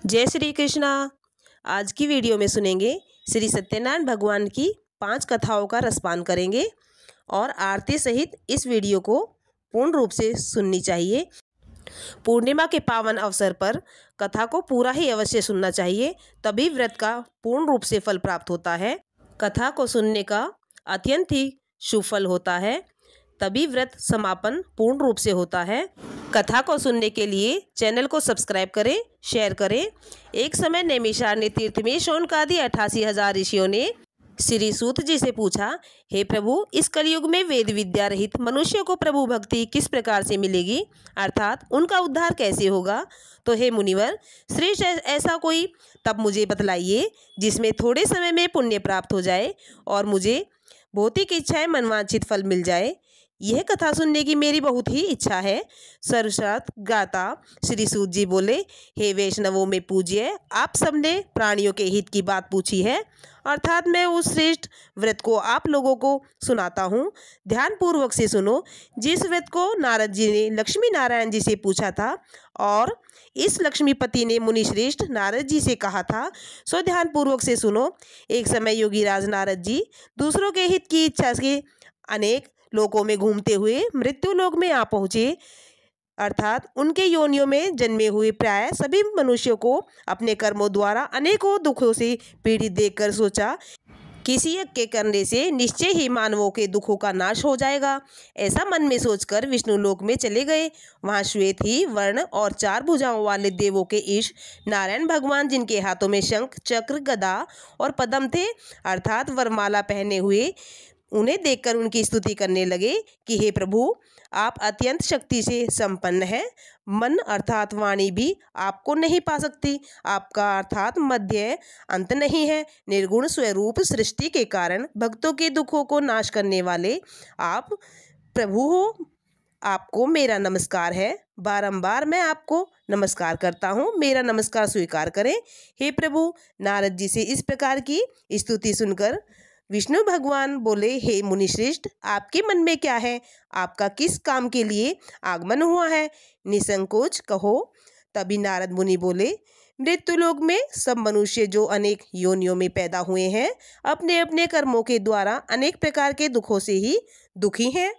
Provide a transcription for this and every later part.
जय श्री कृष्णा। आज की वीडियो में सुनेंगे श्री सत्यनारायण भगवान की 5 कथाओं का रसपान करेंगे और आरती सहित इस वीडियो को पूर्ण रूप से सुननी चाहिए। पूर्णिमा के पावन अवसर पर कथा को पूरा ही अवश्य सुनना चाहिए, तभी व्रत का पूर्ण रूप से फल प्राप्त होता है। कथा को सुनने का अत्यंत ही शुभ फल होता है, तभी व्रत समापन पूर्ण रूप से होता है। कथा को सुनने के लिए चैनल को सब्सक्राइब करें, शेयर करें। एक समय नैमिषारण्य तीर्थ में शौनकादि 88,000 ऋषियों ने श्री सूत जी से पूछा, हे प्रभु, इस कलयुग में वेद विद्या रहित मनुष्य को प्रभु भक्ति किस प्रकार से मिलेगी, अर्थात उनका उद्धार कैसे होगा। तो हे मुनिवर, श्रेष्ठ ऐसा कोई तब मुझे बतलाइए जिसमें थोड़े समय में पुण्य प्राप्त हो जाए और मुझे भौतिक इच्छाएं मनवांछित फल मिल जाए। यह कथा सुनने की मेरी बहुत ही इच्छा है। सर्वश्रेष्ठ गाता श्री सूत जी बोले, हे वैष्णवों में पूज्य, आप सबने प्राणियों के हित की बात पूछी है, अर्थात मैं उस श्रेष्ठ व्रत को आप लोगों को सुनाता हूँ। ध्यान पूर्वक से सुनो। जिस व्रत को नारद जी ने लक्ष्मी नारायण जी से पूछा था और इस लक्ष्मीपति ने मुनि श्रेष्ठ नारद जी से कहा था, सो ध्यान पूर्वक से सुनो। एक समय योगी राज नारद जी दूसरों के हित की इच्छा से अनेक लोकों में घूमते हुए मृत्यु लोक में आ पहुँचे, अर्थात उनके योनियों में जन्मे हुए प्राय सभी मनुष्यों को अपने कर्मों द्वारा अनेकों दुखों से पीड़ित देखकर सोचा, किसी यज्ञ के करने से निश्चय ही मानवों के दुखों का नाश हो जाएगा। ऐसा मन में सोचकर विष्णु लोक में चले गए। वहाँ श्वेत ही वर्ण और 4 भुजाओं वाले देवों के ईश नारायण भगवान, जिनके हाथों में शंख, चक्र, गदा और पद्म थे, अर्थात वरमाला पहने हुए, उन्हें देखकर उनकी स्तुति करने लगे कि हे प्रभु, आप अत्यंत शक्ति से संपन्न हैं। मन अर्थात वाणी भी आपको नहीं पा सकती। आपका अर्थात मध्य अंत नहीं है। निर्गुण स्वरूप सृष्टि के कारण भक्तों के दुखों को नाश करने वाले आप प्रभु हो। आपको मेरा नमस्कार है। बारंबार मैं आपको नमस्कार करता हूँ, मेरा नमस्कार स्वीकार करें। हे प्रभु, नारद जी से इस प्रकार की स्तुति सुनकर विष्णु भगवान बोले, हे मुनिश्रेष्ठ, आपके मन में क्या है? आपका किस काम के लिए आगमन हुआ है? निसंकोच कहो। तभी नारद मुनि बोले, मृत्युलोक में सब मनुष्य जो अनेक योनियों में पैदा हुए हैं, अपने अपने कर्मों के द्वारा अनेक प्रकार के दुखों से ही दुखी हैं।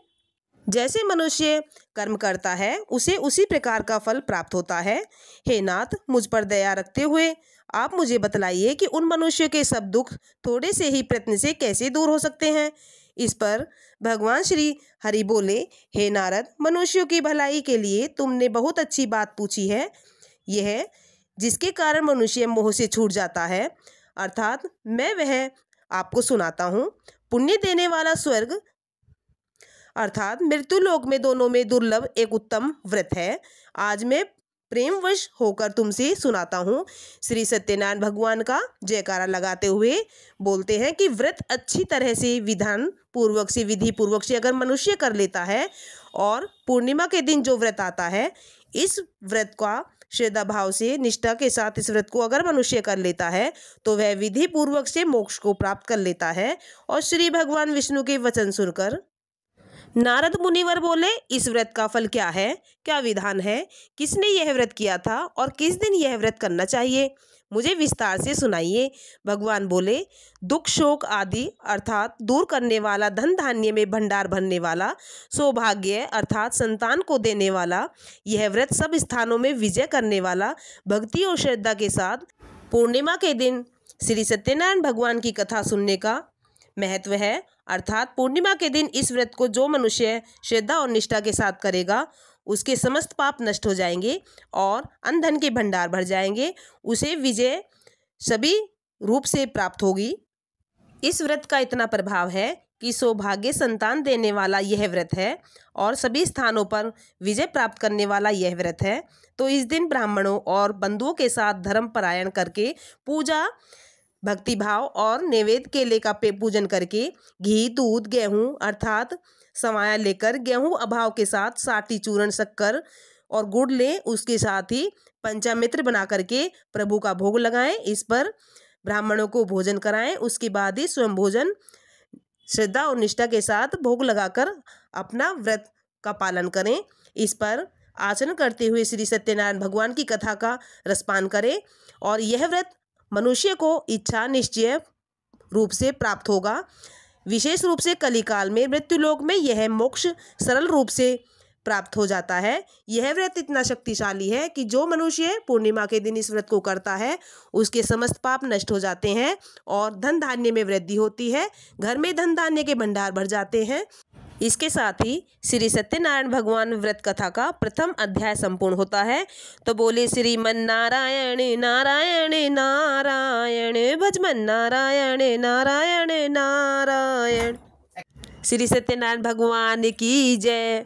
जैसे मनुष्य कर्म करता है उसे उसी प्रकार का फल प्राप्त होता है। हे नाथ, मुझ पर दया रखते हुए आप मुझे बतलाइए कि उन मनुष्यों के सब दुख थोड़े से ही प्रयत्न से कैसे दूर हो सकते हैं। इस पर भगवान श्री हरि बोले, हे नारद, मनुष्यों की भलाई के लिए तुमने बहुत अच्छी बात पूछी है। यह जिसके कारण मनुष्य मोह से छूट जाता है, अर्थात मैं वह आपको सुनाता हूँ। पुण्य देने वाला स्वर्ग अर्थात मृत्यु लोक में दोनों में दुर्लभ एक उत्तम व्रत है। आज मैं प्रेमवश होकर तुमसे सुनाता हूँ। श्री सत्यनारायण भगवान का जयकारा लगाते हुए बोलते हैं कि व्रत अच्छी तरह से विधान पूर्वक से विधि पूर्वक से अगर मनुष्य कर लेता है और पूर्णिमा के दिन जो व्रत आता है, इस व्रत का श्रद्धा भाव से निष्ठा के साथ इस व्रत को अगर मनुष्य कर लेता है तो वह विधि पूर्वक से मोक्ष को प्राप्त कर लेता है। और श्री भगवान विष्णु के वचन सुनकर नारद मुनिवर बोले, इस व्रत का फल क्या है, क्या विधान है, किसने यह व्रत किया था और किस दिन यह व्रत करना चाहिए, मुझे विस्तार से सुनाइए। भगवान बोले, दुख शोक आदि अर्थात दूर करने वाला, धन धान्य में भंडार भरने वाला, सौभाग्य अर्थात संतान को देने वाला, यह व्रत सब स्थानों में विजय करने वाला, भक्ति और श्रद्धा के साथ पूर्णिमा के दिन श्री सत्यनारायण भगवान की कथा सुनने का महत्व है। अर्थात पूर्णिमा के दिन इस व्रत को जो मनुष्य श्रद्धा और निष्ठा के साथ करेगा, उसके समस्त पाप नष्ट हो जाएंगे और अन्न धन के भंडार भर जाएंगे। उसे विजय सभी रूप से प्राप्त होगी। इस व्रत का इतना प्रभाव है कि सौभाग्य संतान देने वाला यह व्रत है और सभी स्थानों पर विजय प्राप्त करने वाला यह व्रत है। तो इस दिन ब्राह्मणों और बंधुओं के साथ धर्म परायण करके पूजा, भक्ति भाव और नैवेद्य केले का पूजन करके घी, दूध, गेहूं अर्थात सवाया लेकर गेहूं अभाव के साथ साटी, चूर्ण, शक्कर और गुड़ लें। उसके साथ ही पंचामृत बना करके प्रभु का भोग लगाएं। इस पर ब्राह्मणों को भोजन कराएं। उसके बाद ही स्वयं भोजन श्रद्धा और निष्ठा के साथ भोग लगाकर अपना व्रत का पालन करें। इस पर आचरण करते हुए श्री सत्यनारायण भगवान की कथा का रसपान करें और यह व्रत मनुष्य को इच्छा निश्चय रूप से प्राप्त होगा। विशेष रूप से कलिकाल में मृत्युलोक में यह मोक्ष सरल रूप से प्राप्त हो जाता है। यह व्रत इतना शक्तिशाली है कि जो मनुष्य पूर्णिमा के दिन इस व्रत को करता है उसके समस्त पाप नष्ट हो जाते हैं और धन धान्य में वृद्धि होती है, घर में धन धान्य के भंडार भर जाते हैं। इसके साथ ही श्री सत्यनारायण भगवान व्रत कथा का प्रथम अध्याय संपूर्ण होता है। तो बोले श्रीमन नारायण नारायण नारायण भजमन नारायण नारायण नारायण। श्री सत्यनारायण भगवान की जय।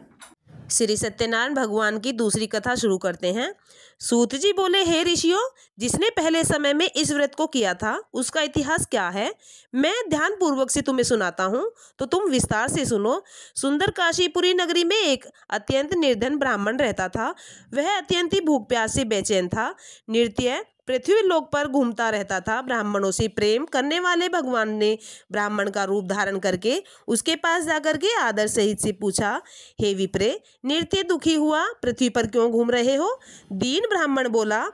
श्री सत्यनारायण भगवान की दूसरी कथा शुरू करते हैं। सूत जी बोले, हे ऋषियों, जिसने पहले समय में इस व्रत को किया था उसका इतिहास क्या है? मैं ध्यान पूर्वक से तुम्हें सुनाता हूँ तो तुम विस्तार से सुनो। सुंदर काशीपुरी नगरी में एक अत्यंत निर्धन ब्राह्मण रहता था। वह अत्यंत ही भूख प्यास से बेचैन था। नित्य पृथ्वी लोक पर घूमता रहता था। ब्राह्मणों से प्रेम करने वाले भगवान ने ब्राह्मण का रूप धारण करके उसके पास जाकर के आदर सहित से पूछा, हे विप्रे, नित्य दुखी हुआ पृथ्वी पर क्यों घूम रहे हो? दीन ब्राह्मण बोला,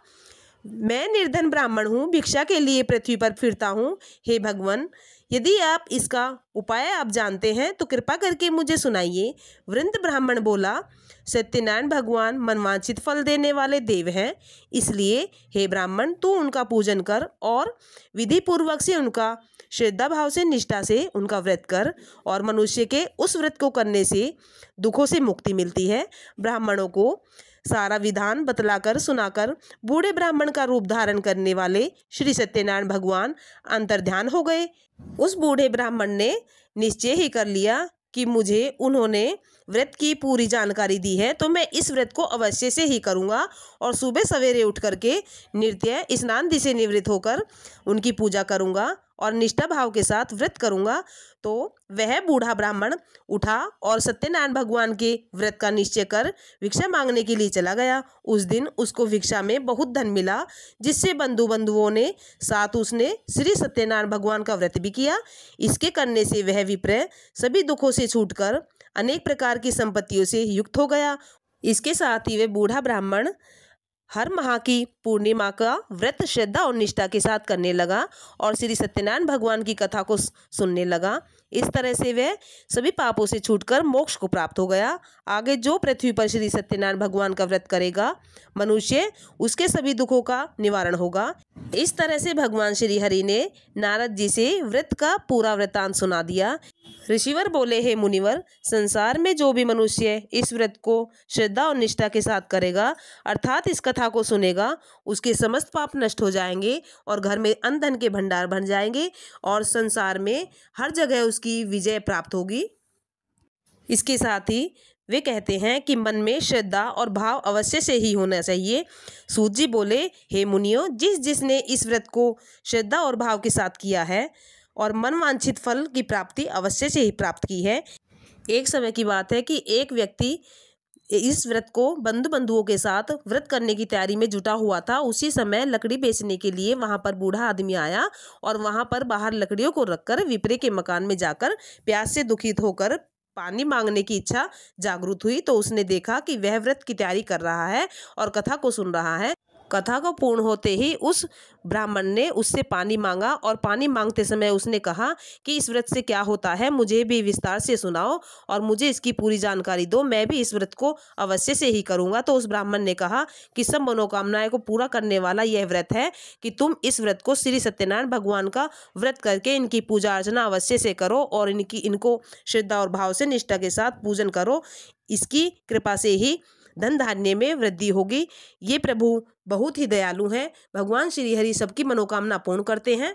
मैं निर्धन ब्राह्मण हूँ, भिक्षा के लिए पृथ्वी पर फिरता हूँ। हे भगवान, यदि आप इसका उपाय आप जानते हैं तो कृपा करके मुझे सुनाइए। वृंद ब्राह्मण बोला, सत्यनारायण भगवान मनवांछित फल देने वाले देव हैं, इसलिए हे ब्राह्मण, तू उनका पूजन कर और विधि पूर्वक से उनका श्रद्धा भाव से निष्ठा से उनका व्रत कर और मनुष्य के उस व्रत को करने से दुखों से मुक्ति मिलती है। ब्राह्मणों को सारा विधान बतलाकर सुनाकर बूढ़े ब्राह्मण का रूप धारण करने वाले श्री सत्यनारायण भगवान अंतर्ध्यान हो गए। उस बूढ़े ब्राह्मण ने निश्चय ही कर लिया कि मुझे उन्होंने व्रत की पूरी जानकारी दी है तो मैं इस व्रत को अवश्य से ही करूँगा और सुबह सवेरे उठ करके नित्य स्नान से निवृत्त होकर उनकी पूजा करूँगा और निष्ठा भाव के साथ व्रत करूँगा। तो वह बूढ़ा ब्राह्मण उठा और सत्यनारायण भगवान के व्रत का निश्चय कर भिक्षा मांगने के लिए चला गया। उस दिन उसको भिक्षा में बहुत धन मिला, जिससे बंधुओं ने साथ उसने श्री सत्यनारायण भगवान का व्रत भी किया। इसके करने से वह विप्र सभी दुखों से छूटकर अनेक प्रकार की संपत्तियों से युक्त हो गया। इसके साथ ही वह बूढ़ा ब्राह्मण हर माह की पूर्णिमा का व्रत श्रद्धा और निष्ठा के साथ करने लगा और श्री सत्यनारायण भगवान की कथा को सुनने लगा। इस तरह से वह सभी पापों से छूटकर मोक्ष को प्राप्त हो गया। आगे जो पृथ्वी पर श्री सत्यनारायण भगवान का व्रत करेगा मनुष्य, उसके सभी दुखों का निवारण होगा। इस तरह से भगवान श्री हरि ने नारद जी से व्रत का पूरा वृतांत सुना दिया। ऋषिवर बोले, हे मुनिवर, संसार में जो भी मनुष्य इस व्रत को श्रद्धा और निष्ठा के साथ करेगा अर्थात इस कथा को सुनेगा, उसके समस्त पाप नष्ट हो जाएंगे और घर में अन्न धन के भंडार बन जाएंगे और संसार में हर जगह उसकी विजय प्राप्त होगी। इसके साथ ही वे कहते हैं कि मन में श्रद्धा और भाव अवश्य से ही होना चाहिए। सूत जी बोले, हे मुनियों, जिसने इस व्रत को श्रद्धा और भाव के साथ किया है और मनवांछित फल की प्राप्ति अवश्य से ही प्राप्त की है। एक समय की बात है कि एक व्यक्ति इस व्रत को बंधुओं के साथ व्रत करने की तैयारी में जुटा हुआ था। उसी समय लकड़ी बेचने के लिए वहां पर बूढ़ा आदमी आया और वहां पर बाहर लकड़ियों को रखकर विप्रे के मकान में जाकर प्यास से दुखित होकर पानी मांगने की इच्छा जागृत हुई। तो उसने देखा कि वह व्रत की तैयारी कर रहा है और कथा को सुन रहा है। कथा को पूर्ण होते ही उस ब्राह्मण ने उससे पानी मांगा और पानी मांगते समय उसने कहा कि इस व्रत से क्या होता है, मुझे भी विस्तार से सुनाओ और मुझे इसकी पूरी जानकारी दो, मैं भी इस व्रत को अवश्य से ही करूंगा। तो उस ब्राह्मण ने कहा कि सब मनोकामनाएं को पूरा करने वाला यह व्रत है कि तुम इस व्रत को श्री सत्यनारायण भगवान का व्रत करके इनकी पूजा अर्चना अवश्य से करो और इनको श्रद्धा और भाव से निष्ठा के साथ पूजन करो। इसकी कृपा से ही धन धान्य में वृद्धि होगी। ये प्रभु बहुत ही दयालु हैं। भगवान श्री हरि सबकी मनोकामना पूर्ण करते हैं।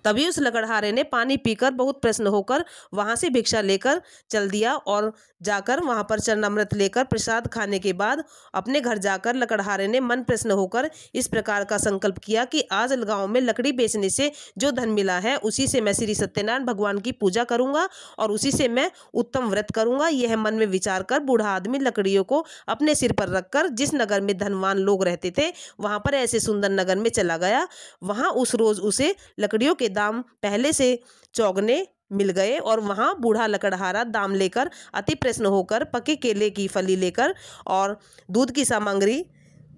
तभी उस लकड़हारे ने पानी पीकर बहुत प्रसन्न होकर वहां से भिक्षा लेकर चल दिया और जाकर वहां पर चरणामृत लेकर प्रसाद खाने के बाद अपने घर जाकर लकड़हारे ने मन प्रसन्न होकर इस प्रकार का संकल्प किया कि आज गांव में लकड़ी बेचने से जो धन मिला है उसी से मैं श्री सत्यनारायण भगवान की पूजा करूंगा और उसी से मैं उत्तम व्रत करूंगा। यह मन में विचार कर बूढ़ा आदमी लकड़ियों को अपने सिर पर रखकर जिस नगर में धनवान लोग रहते थे वहां पर ऐसे सुंदर नगर में चला गया। वहां उस रोज उसे लकड़ियों के दाम पहले से चौगने मिल गए और वहाँ बूढ़ा लकड़हारा दाम लेकर अति प्रसन्न होकर पके केले की फली लेकर और दूध की सामग्री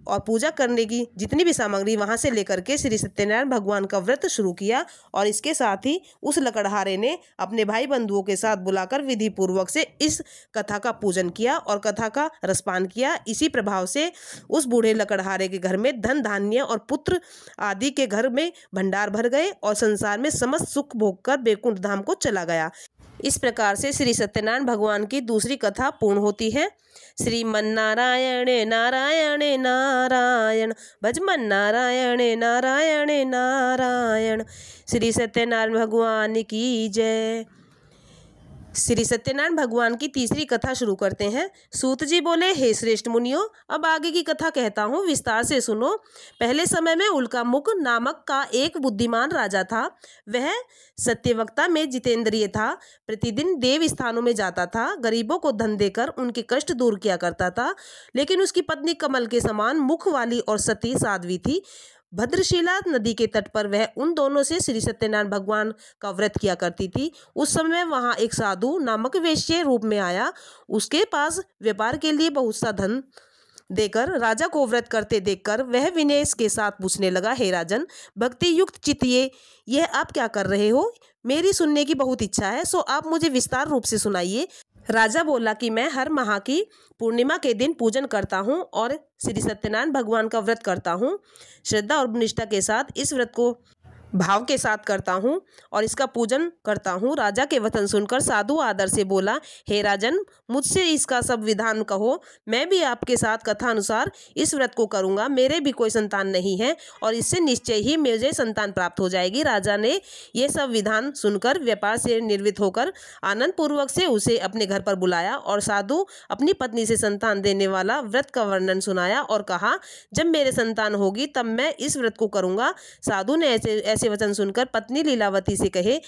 और पूजा करने की जितनी भी सामग्री वहाँ से लेकर के श्री सत्यनारायण भगवान का व्रत शुरू किया। और इसके साथ ही उस लकड़हारे ने अपने भाई बंधुओं के साथ बुलाकर विधि पूर्वक से इस कथा का पूजन किया और कथा का रसपान किया। इसी प्रभाव से उस बूढ़े लकड़हारे के घर में धन धान्य और पुत्र आदि के घर में भंडार भर गए और संसार में समस्त सुख भोग कर बैकुंठ धाम को चला गया। इस प्रकार से श्री सत्यनारायण भगवान की दूसरी कथा पूर्ण होती है। श्रीमन नारायण नारायण नारायण भजमन नारायण नारायण नारायण। श्री सत्यनारायण भगवान की जय। श्री सत्यनारायण भगवान की तीसरी कथा शुरू करते हैं। सूत जी बोले, हे श्रेष्ठ मुनियों, अब आगे की कथा कहता हूँ, विस्तार से सुनो। पहले समय में उल्कामुख नामक का एक बुद्धिमान राजा था। वह सत्यवक्ता में जितेंद्रिय था। प्रतिदिन देव स्थानों में जाता था, गरीबों को धन देकर उनके कष्ट दूर किया करता था। लेकिन उसकी पत्नी कमल के समान मुख वाली और सती साध्वी थी। भद्रशिला नदी के तट पर वह उन दोनों से श्री सत्यनारायण भगवान का व्रत किया करती थी। उस समय वहाँ एक साधु नामक वेश्य रूप में आया। उसके पास व्यापार के लिए बहुत सा धन देकर राजा को व्रत करते देखकर वह विनय के साथ पूछने लगा, हे राजन, भक्ति युक्त चित्तिए, यह आप क्या कर रहे हो? मेरी सुनने की बहुत इच्छा है, सो आप मुझे विस्तार रूप से सुनाइए। राजा बोला कि मैं हर माह की पूर्णिमा के दिन पूजन करता हूँ और श्री सत्यनारायण भगवान का व्रत करता हूँ। श्रद्धा और निष्ठा के साथ इस व्रत को भाव के साथ करता हूँ और इसका पूजन करता हूँ। राजा के वचन सुनकर साधु आदर से बोला, हे राजन, मुझसे इसका सब विधान कहो, मैं भी आपके साथ कथा अनुसार इस व्रत को करूँगा। मेरे भी कोई संतान नहीं है और इससे निश्चय ही मुझे संतान प्राप्त हो जाएगी। राजा ने ये सब विधान सुनकर व्यापार से निर्वृत्त होकर आनंद पूर्वक से उसे अपने घर पर बुलाया और साधु अपनी पत्नी से संतान देने वाला व्रत का वर्णन सुनाया और कहा, जब मेरे संतान होगी तब मैं इस व्रत को करूँगा। साधु ने ऐसे वचन सुनकर पत्नी लीलावती से कहे।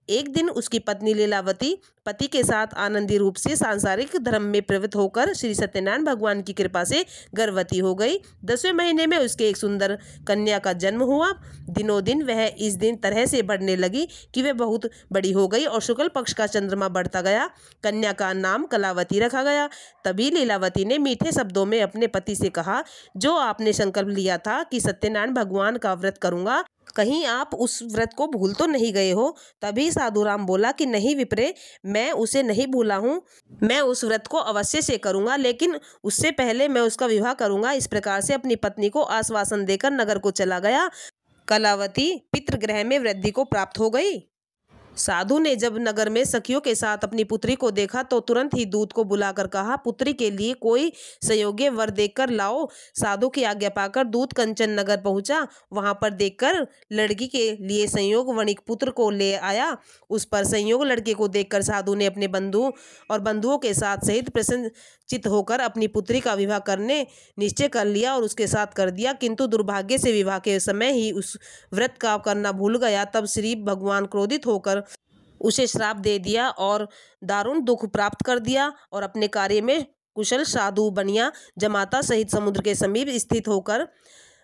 एक दिन उसकी पत्नी लीलावती पति के साथ आनंदी रूप से सांसारिक धर्म में प्रवृत्त होकर श्री सत्यनारायण भगवान की कृपा से गर्भवती हो गई। 10वें महीने में उसके एक सुंदर कन्या का जन्म हुआ। दिनों दिन वह इस दिन तरह से बढ़ने लगी कि वह बहुत बड़ी हो गई और शुक्ल पक्ष का चंद्रमा बढ़ता गया। कन्या का नाम कलावती रखा गया। तभी लीलावती ने मीठे शब्दों में अपने पति से कहा, जो आपने संकल्प लिया था कि सत्यनारायण भगवान का व्रत करूंगा, कहीं आप उस व्रत को भूल तो नहीं गए हो? तभी साधुराम बोला कि नहीं विप्रे, मैं उसे नहीं भूला हूँ। मैं उस व्रत को अवश्य से करूँगा, लेकिन उससे पहले मैं उसका विवाह करूँगा। इस प्रकार से अपनी पत्नी को आश्वासन देकर नगर को चला गया। कलावती पितृगृह में वृद्धि को प्राप्त हो गई। साधु ने जब नगर में सखियों के साथ अपनी पुत्री को देखा तो तुरंत ही दूत को बुलाकर कहा, पुत्री के लिए कोई संयोग्य वर देखकर लाओ। साधु की आज्ञा पाकर दूत कंचन नगर पहुंचा। वहां पर देखकर लड़की के लिए संयोग वणिक पुत्र को ले आया। उस पर संयोग लड़के को देखकर साधु ने अपने बंधुओं के साथ सहित प्रसन्नचित्त होकर अपनी पुत्री का विवाह करने निश्चय कर लिया और उसके साथ कर दिया। किंतु दुर्भाग्य से विवाह के समय ही उस व्रत का करना भूल गया। तब श्री भगवान क्रोधित होकर उसे श्राप दे दिया और दारुण दुख प्राप्त कर दिया और अपने कार्य में कुशल साधु बनिया जमाता सहित समुद्र के समीप स्थित होकर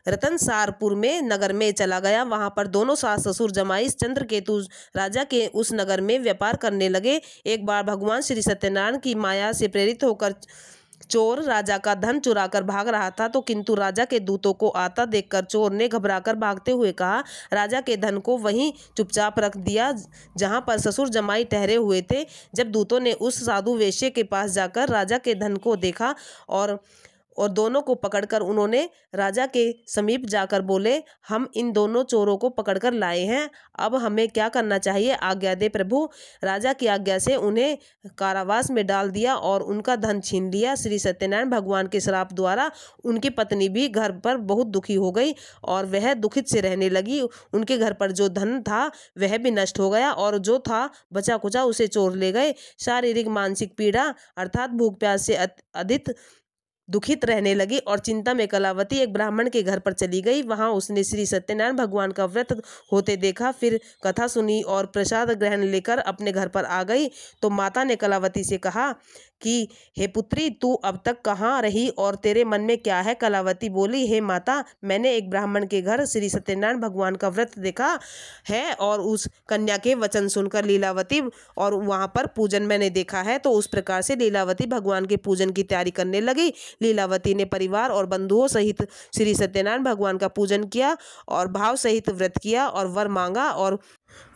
रतनसारपुर में नगर में चला गया। वहां पर दोनों सास ससुर जमाई चंद्रकेतु राजा के उस नगर में व्यापार करने लगे। एक बार भगवान श्री सत्यनारायण की माया से प्रेरित होकर चोर राजा का धन चुराकर भाग रहा था तो किंतु राजा के दूतों को आता देखकर चोर ने घबराकर भागते हुए कहा, राजा के धन को वहीं चुपचाप रख दिया जहां पर ससुर जमाई ठहरे हुए थे। जब दूतों ने उस साधु वेश्या के पास जाकर राजा के धन को देखा और दोनों को पकड़कर उन्होंने राजा के समीप जाकर बोले, हम इन दोनों चोरों को पकड़कर लाए हैं, अब हमें क्या करना चाहिए? आज्ञा दे प्रभु। राजा की आज्ञा से उन्हें कारावास में डाल दिया और उनका धन छीन लिया। श्री सत्यनारायण भगवान के श्राप द्वारा उनकी पत्नी भी घर पर बहुत दुखी हो गई और वह दुखित से रहने लगी। उनके घर पर जो धन था वह भी नष्ट हो गया और जो था बचा कुचा उसे चोर ले गए। शारीरिक मानसिक पीड़ा अर्थात भूख प्यास से अधिक दुखित रहने लगी और चिंता में कलावती एक ब्राह्मण के घर पर चली गई। वहां उसने श्री सत्यनारायण भगवान का व्रत होते देखा, फिर कथा सुनी और प्रसाद ग्रहण लेकर अपने घर पर आ गई। तो माता ने कलावती से कहा कि हे पुत्री, तू अब तक कहाँ रही और तेरे मन में क्या है। कलावती बोली, हे माता, मैंने एक ब्राह्मण के घर श्री सत्यनारायण भगवान का व्रत देखा है और उस कन्या के वचन सुनकर लीलावती और वहाँ पर पूजन मैंने देखा है। तो उस प्रकार से लीलावती भगवान के पूजन की तैयारी करने लगी। लीलावती ने परिवार और बंधुओं सहित श्री सत्यनारायण भगवान का पूजन किया और भाव सहित व्रत किया और वर मांगा। और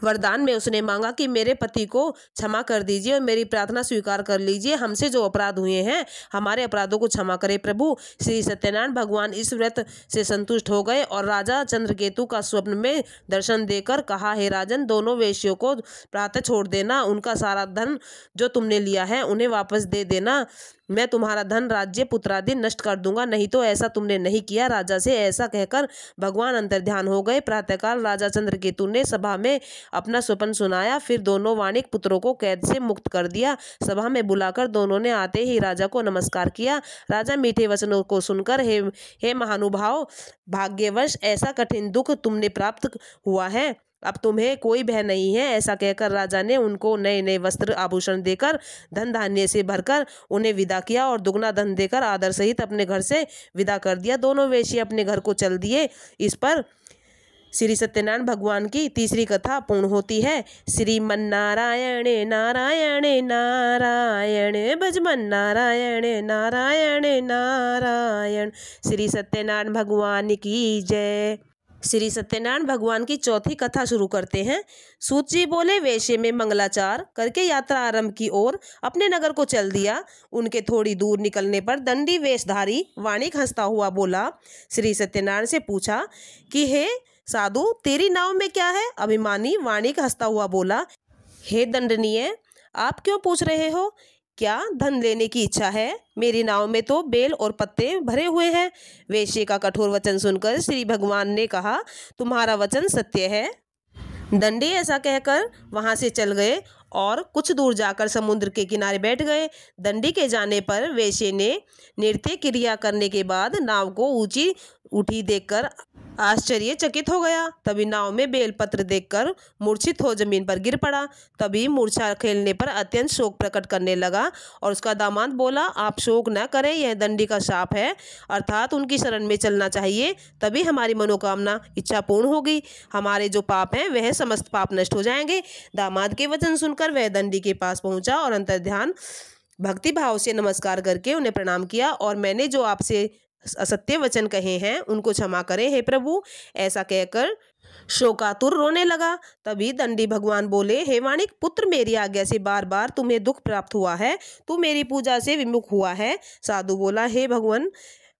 वरदान में उसने मांगा कि मेरे पति को क्षमा कर दीजिए और मेरी प्रार्थना स्वीकार कर लीजिए। हमसे जो अपराध हुए हैं, हमारे अपराधों को क्षमा करे प्रभु। श्री सत्यनारायण भगवान इस व्रत से संतुष्ट हो गए और राजा चंद्रकेतु का स्वप्न में दर्शन देकर कहा, हे राजन, दोनों वेश्यों को प्रातः छोड़ देना। उनका सारा धन जो तुमने लिया है उन्हें वापस दे देना। मैं तुम्हारा धन, राज्य, पुत्रादि नष्ट कर दूंगा, नहीं तो ऐसा तुमने नहीं किया। राजा से ऐसा कहकर भगवान अंतर्ध्यान हो गए। प्रातःकाल राजा चंद्रकेतु ने सभा में अपना स्वप्न सुनाया। फिर दोनों वाणिक पुत्रों को कैद से मुक्त कर दिया। सभा में बुलाकर दोनों ने आते ही राजा को नमस्कार किया। राजा मीठे वचनों को सुनकर, हे महानुभाव, भाग्यवश ऐसा कठिन दुख तुमने प्राप्त हुआ है, अब तुम्हें कोई भय नहीं है। ऐसा कहकर राजा ने उनको नए नए वस्त्र आभूषण देकर धन धान्य से भरकर उन्हें विदा किया और दुगना धन देकर आदर सहित अपने घर से विदा कर दिया। दोनों वेश्ये अपने घर को चल दिए। इस पर श्री सत्यनारायण भगवान की तीसरी कथा पूर्ण होती है। श्रीमन्नारायण नारायण नारायण भजमन नारायण नारायण नारायण। श्री सत्यनारायण भगवान की जय। श्री सत्यनारायण भगवान की चौथी कथा शुरू करते हैं। सूत जी बोले, वेश्ये में मंगलाचार करके यात्रा आरंभ की और अपने नगर को चल दिया। उनके थोड़ी दूर निकलने पर दंडी वेशधारी वाणिक हंसता हुआ बोला, श्री सत्यनारायण से पूछा कि हे साधु, तेरी नाव में क्या है। अभिमानी वाणिक हंसता हुआ बोला, हे दंडनीय, आप क्यों पूछ रहे हो, क्या धन लेने की इच्छा है। मेरी नाव में तो बेल और पत्ते भरे हुए हैं। वेश्ये का कठोर वचन सुनकर श्री भगवान ने कहा, तुम्हारा वचन सत्य है। दंडी ऐसा कहकर वहां से चल गए और कुछ दूर जाकर समुद्र के किनारे बैठ गए। दंडी के जाने पर वेश्ये ने नृत्य क्रिया करने के बाद नाव को ऊंची उठी देखकर आश्चर्यचकित हो गया। तभी नाव में बेलपत्र देखकर मूर्छित हो जमीन पर गिर पड़ा। तभी मूर्छा खेलने पर अत्यंत शोक प्रकट करने लगा और उसका दामाद बोला, आप शोक न करें, यह दंडी का शाप है, अर्थात उनकी शरण में चलना चाहिए, तभी हमारी मनोकामना इच्छा पूर्ण होगी। हमारे जो पाप हैं वह समस्त पाप नष्ट हो जाएंगे। दामाद के वचन सुनकर वह दंडी के पास पहुंचा और अंतर्ध्यान भक्ति भाव से नमस्कार करके उन्हें प्रणाम किया और मैंने जो आपसे असत्य वचन कहे हैं उनको क्षमा करें हे प्रभु, ऐसा कहकर शोकातुर रोने लगा। तभी दंडी भगवान बोले, हे वाणिक पुत्र, मेरी आज्ञा से बार बार तुम्हें दुख प्राप्त हुआ है, तू मेरी पूजा से विमुख हुआ है। साधु बोला, हे भगवान,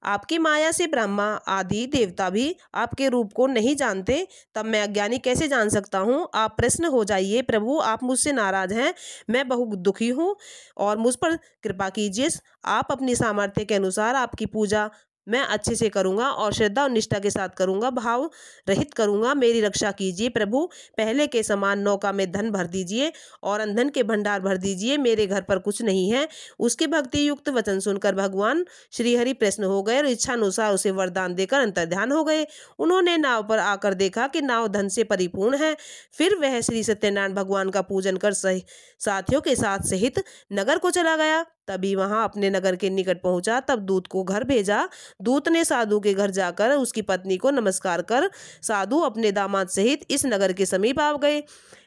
आपकी माया से ब्रह्मा आदि देवता भी आपके रूप को नहीं जानते, तब मैं अज्ञानी कैसे जान सकता हूँ। आप प्रसन्न हो जाइए प्रभु, आप मुझसे नाराज हैं, मैं बहुत दुखी हूँ और मुझ पर कृपा कीजिए। आप अपनी सामर्थ्य के अनुसार आपकी पूजा मैं अच्छे से करूँगा और श्रद्धा और निष्ठा के साथ करूँगा, भाव रहित करूँगा। मेरी रक्षा कीजिए प्रभु, पहले के समान नौका में धन भर दीजिए और ईंधन के भंडार भर दीजिए, मेरे घर पर कुछ नहीं है। उसके भक्ति युक्त वचन सुनकर भगवान श्रीहरि प्रसन्न हो गए और इच्छानुसार उसे वरदान देकर अंतर्ध्यान हो गए। उन्होंने नाव पर आकर देखा कि नाव धन से परिपूर्ण है। फिर वह श्री सत्यनारायण भगवान का पूजन कर साथियों के साथ सहित नगर को चला गया। तभी वहां अपने नगर के निकट पहुंचा, तब दूत को घर भेजा। दूत ने साधु के घर जाकर उसकी पत्नी को नमस्कार कर साधु अपने दामाद सहित इस नगर के समीप आ गए।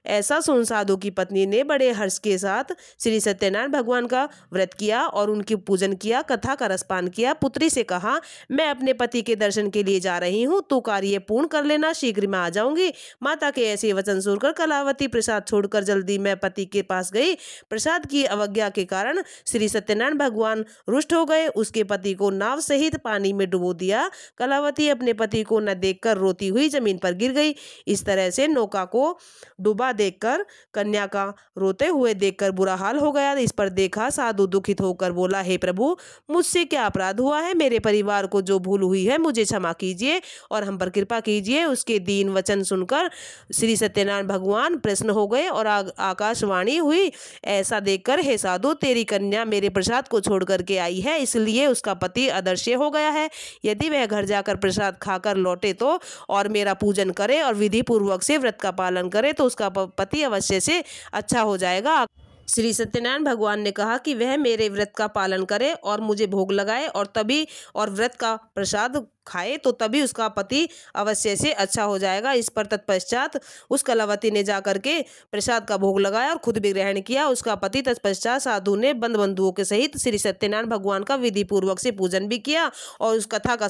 ऐसा सुन साधु की पत्नी ने बड़े हर्ष के साथ श्री सत्यनारायण भगवान का व्रत किया और उनकी पूजन किया, कथा का रसपान किया। पुत्री से कहा, मैं अपने पति के दर्शन के लिए जा रही हूँ, तू कार्य पूर्ण कर लेना, शीघ्र मैं आ जाऊंगी। माता के ऐसे वचन सुनकर कलावती प्रसाद छोड़कर जल्दी मैं पति के पास गई। प्रसाद की अवज्ञा के कारण श्री सत्यनारायण भगवान रुष्ट हो गए, उसके पति को नाव सहित पानी में डुबो दिया। कलावती अपने पति को न देखकर रोती हुई जमीन पर गिर गई। इस तरह से नौका को डूबा देखकर कन्या का रोते हुए देखकर बुरा हाल हो गया। इस पर देखा साधु दुखित होकर बोला, हे प्रभु, मुझसे क्या अपराध हुआ है, मेरे परिवार को जो भूल हुई है मुझे क्षमा कीजिए और हम पर कृपा कीजिए। उसके दीन वचन सुनकर श्री सत्यनारायण भगवान प्रसन्न हो गए और आकाशवाणी हुई, ऐसा देखकर हे साधु, तेरी कन्या मेरे प्रसाद को छोड़ करके आई है, इसलिए उसका पति अदृश्य हो गया है। यदि वह घर जाकर प्रसाद खाकर लौटे तो और मेरा पूजन करे और विधि पूर्वक से व्रत का पालन करे तो उसका पति अवश्य से अच्छा हो जाएगा। श्री सत्यनारायण भगवान ने कहा कि वह मेरे व्रत का पालन करे और मुझे भोग लगाए और व्रत का प्रसाद खाए तो तभी उसका पति अवश्य से अच्छा हो जाएगा। इस पर तत्पश्चात उस कलावती ने जाकर के प्रसाद का भोग लगाया और खुद भी ग्रहण किया। उसका पति तत्पश्चात साधु ने बंधुओं के सहित श्री सत्यनारायण भगवान का विधि पूर्वक से पूजन भी किया और उस कथा का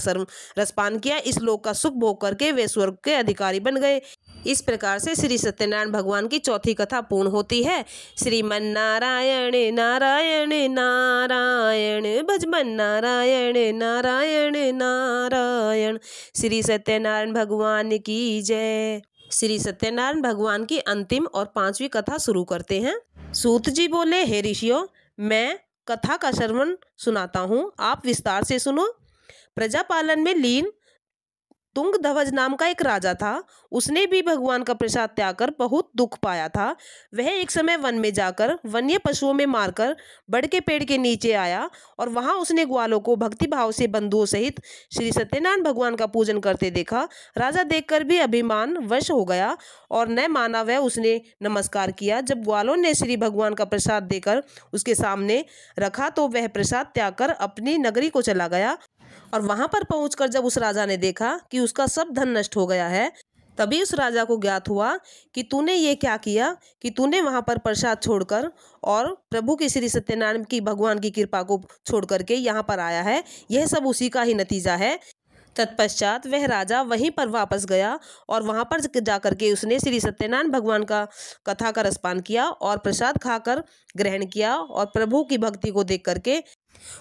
रसपान किया। इस लोक का सुख भोग करके वे स्वर्ग के अधिकारी बन गए। इस प्रकार से श्री सत्यनारायण भगवान की चौथी कथा पूर्ण होती है। श्रीमन नारायण नारायण नारायण भजमन नारायण नारायण नारायण। श्री सत्यनारायण भगवान की जय। श्री सत्यनारायण भगवान की अंतिम और पांचवी कथा शुरू करते हैं। सूत जी बोले, हे ऋषियों, मैं कथा का श्रवण सुनाता हूँ, आप विस्तार से सुनो। प्रजापालन में लीन तुंगध्वज नाम का एक राजा था। उसने भी भगवान का प्रसाद त्याग कर बहुत दुख पाया था। वह एक समय वन में जाकर वन्य पशुओं में मारकर बड़ के पेड़ के नीचे आया और वहां उसने ग्वालों को भक्ति भाव से बंधुओं सहित श्री सत्यनारायण भगवान का पूजन करते देखा। राजा देखकर भी अभिमान वश हो गया और न माना वह उसने नमस्कार किया। जब ग्वालों ने श्री भगवान का प्रसाद देकर उसके सामने रखा तो वह प्रसाद त्याग कर अपनी नगरी को चला गया। और वहां पर पहुंचकर जब उस राजा ने देखा कि उसका सब धन नष्ट हो गया है, तभी उस राजा को ज्ञात हुआ कि तूने ये क्या किया कि तूने वहां पर प्रसाद छोड़कर और प्रभु की श्री सत्यनारायण की भगवान की कृपा को छोड़ करके यहाँ पर आया है। यह सब उसी का ही नतीजा है। तत्पश्चात वह राजा वहीं पर वापस गया और वहां पर जाकर के उसने श्री सत्यनारायण भगवान का कथा का रसपान किया और प्रसाद खाकर ग्रहण किया और प्रभु की भक्ति को देख करके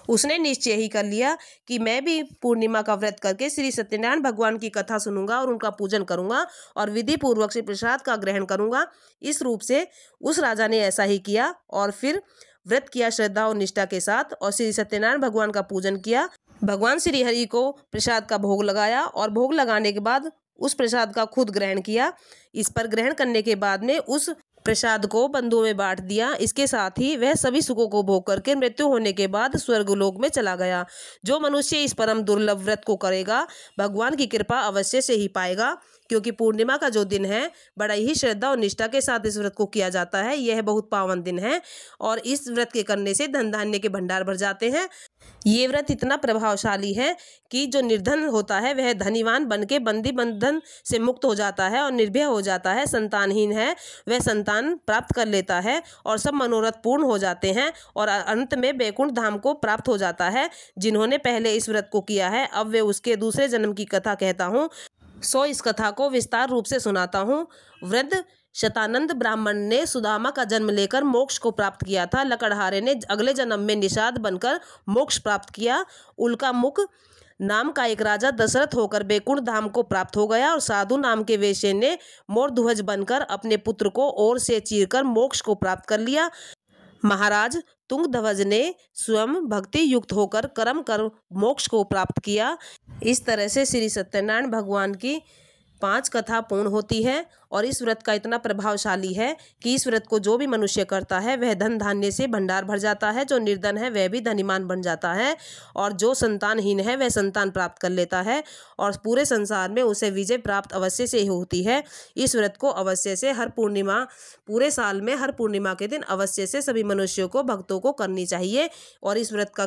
उसने निश्चय ही कर लिया कि मैं भी पूर्णिमा का व्रत करके श्री सत्यनारायण भगवान की कथा सुनूंगा और उनका पूजन करूंगा और विधि पूर्वक से प्रसाद का ग्रहण करूंगा। इस रूप से उस राजा ने ऐसा ही किया और फिर व्रत किया श्रद्धा और निष्ठा के साथ और श्री सत्यनारायण भगवान का पूजन किया। भगवान श्री हरि को प्रसाद का भोग लगाया और भोग लगाने के बाद उस प्रसाद का खुद ग्रहण किया। इस पर ग्रहण करने के बाद में उस प्रसाद को बंधुओं में बांट दिया। इसके साथ ही वह सभी सुखों को भोग करके मृत्यु होने के बाद स्वर्गलोक में चला गया। जो मनुष्य इस परम दुर्लभ व्रत को करेगा भगवान की कृपा अवश्य से ही पाएगा, क्योंकि पूर्णिमा का जो दिन है बड़ा ही श्रद्धा और निष्ठा के साथ इस व्रत को किया जाता है। यह बहुत पावन दिन है और इस व्रत के करने से धन धान्य के भंडार भर जाते हैं। ये व्रत इतना प्रभावशाली है कि जो निर्धन होता है वह धनीवान बन के बंदी बंधन से मुक्त हो जाता है और निर्भय हो जाता है। संतानहीन है वह संतान प्राप्त कर लेता है और सब मनोरथ पूर्ण हो जाते हैं और अंत में बैकुंठ धाम को प्राप्त हो जाता है। जिन्होंने पहले इस व्रत को किया है अब वे उसके दूसरे जन्म की कथा कहता हूँ, सो इस कथा को विस्तार रूप से सुनाता हूँ। वृद्ध शतानंद ब्राह्मण ने सुदामा का जन्म लेकर मोक्ष को प्राप्त किया था। लकड़हारे ने अगले जन्म में निषाद बनकर मोक्ष प्राप्त किया। उल्का मुख नाम का एक राजा दशरथ होकर बैकुंठ धाम को प्राप्त हो गया और साधु नाम के वेश्य ने मोरध्वज बनकर अपने पुत्र को ओर से चीरकर मोक्ष को प्राप्त कर लिया। महाराज तुंगध्वज ने स्वयं भक्ति युक्त होकर कर्म कर मोक्ष को प्राप्त किया। इस तरह से श्री सत्यनारायण भगवान की 5 कथा पूर्ण होती है और इस व्रत का इतना प्रभावशाली है कि इस व्रत को जो भी मनुष्य करता है वह धन धान्य से भंडार भर जाता है। जो निर्धन है वह भी धनीमान बन जाता है और जो संतानहीन है वह संतान प्राप्त कर लेता है और पूरे संसार में उसे विजय प्राप्त अवश्य से ही होती है। इस व्रत को अवश्य से हर पूर्णिमा, पूरे साल में हर पूर्णिमा के दिन अवश्य से सभी मनुष्यों को, भक्तों को करनी चाहिए और इस व्रत का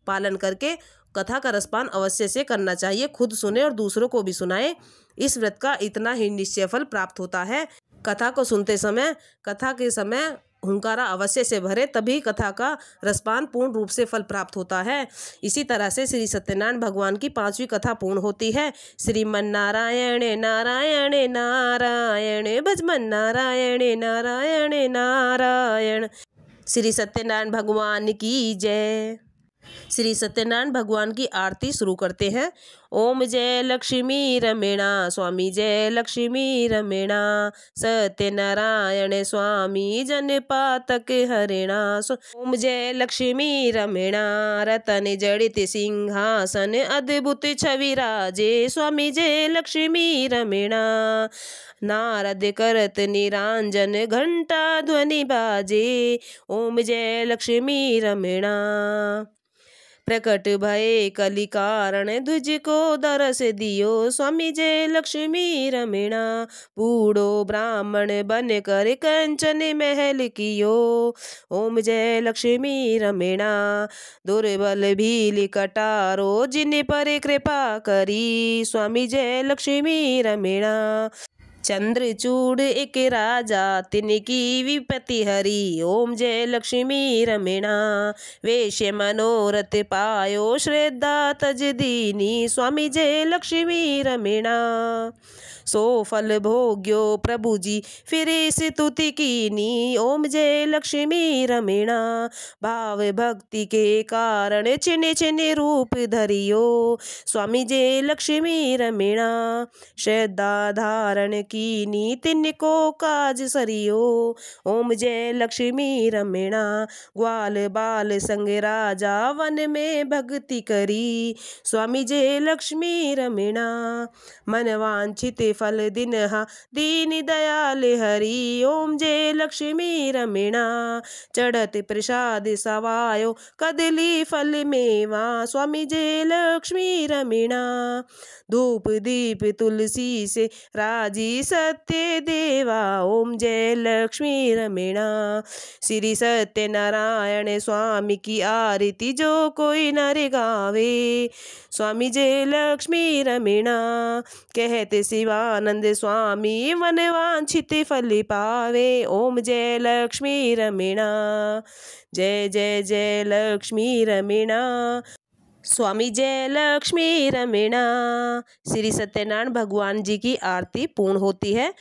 पालन करके कथा का रसपान अवश्य से करना चाहिए। खुद सुने और दूसरों को भी सुनाए। इस व्रत का इतना ही निश्चय फल प्राप्त होता है। कथा को सुनते समय, कथा के समय हुंकारा अवश्य से भरे, तभी कथा का रसपान पूर्ण रूप से फल प्राप्त होता है। इसी तरह से श्री सत्यनारायण भगवान की 5वीं कथा पूर्ण होती है। श्रीमन नारायण नारायण नारायण भजमन नारायण नारायण नारायण। श्री सत्यनारायण भगवान की जय। श्री सत्यनारायण भगवान की आरती शुरू करते हैं। ओम जय लक्ष्मी रमेणा स्वामी, जय लक्ष्मी रमेणा सत्यनारायण स्वामी, जन पातक हरिणा। ओम जय लक्ष्मी रमेणा रतन जड़ित सिंहासन, अद्भुत छवि राजे स्वामी, जय लक्ष्मी रमेणा। नारद करत निरांजन, घंटा ध्वनि बाजे, ओम जय लक्ष्मी रमेणा। प्रकट भये कली कारण ध्वज को दरस दियो, स्वामी जय लक्ष्मी रमणा। बूढ़ो ब्राह्मण बन कर कंचन महल कियो, ओम जय लक्ष्मी रमणा। दुर्बल भील कटारो जिन पर कृपा करी, स्वामी जय लक्ष्मी रमणा। चंद्रचूड़ एक राजा तिनकी विपत्ति हरी, ओम जय लक्ष्मी रमणा। वेश्य मनोरथ पायो श्रद्धा तज दीनी, स्वामी जय लक्ष्मी रमणा। सो फल भोग्यो प्रभु जी फिरे स्तुति कीनी, ओम जय लक्ष्मी रमणा। भाव भक्ति के कारण छिन छिन रूप धरियो, स्वामी जय लक्ष्मी रमणा। श्रद्धा धारण कीनी तिनको काज सरियो, ओम जय लक्ष्मी रमणा। ग्वाल बाल संग राजा वन में भक्ति करी, स्वामी जय लक्ष्मी रमणा। मन वांछित फल दिनहा दीन दयाल हरि, ओम जय लक्ष्मी रमणा। चढ़त प्रसाद सवायो कदली फल मेवा, स्वामी जय लक्ष्मी रमणा। धूप दीप तुलसी से राजी सत्य देवा, ओम जय लक्ष्मी रमणा। श्री सत्यनारायण स्वामी की आरती जो कोई नर गावे, स्वामी जय लक्ष्मी रमणा। कहते शिवानंद स्वामी मन वांछित फल पावे, ओम जय लक्ष्मी रमणा। जय जय जय लक्ष्मी रमणा, स्वामी जय लक्ष्मी रमणा। श्री सत्यनारायण भगवान जी की आरती पूर्ण होती है।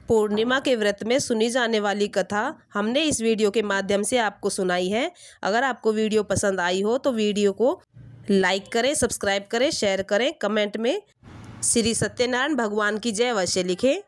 पूर्णिमा के व्रत में सुनी जाने वाली कथा हमने इस वीडियो के माध्यम से आपको सुनाई है। अगर आपको वीडियो पसंद आई हो तो वीडियो को लाइक करें, सब्सक्राइब करें, शेयर करें, कमेंट में श्री सत्यनारायण भगवान की जय अवश्य लिखें।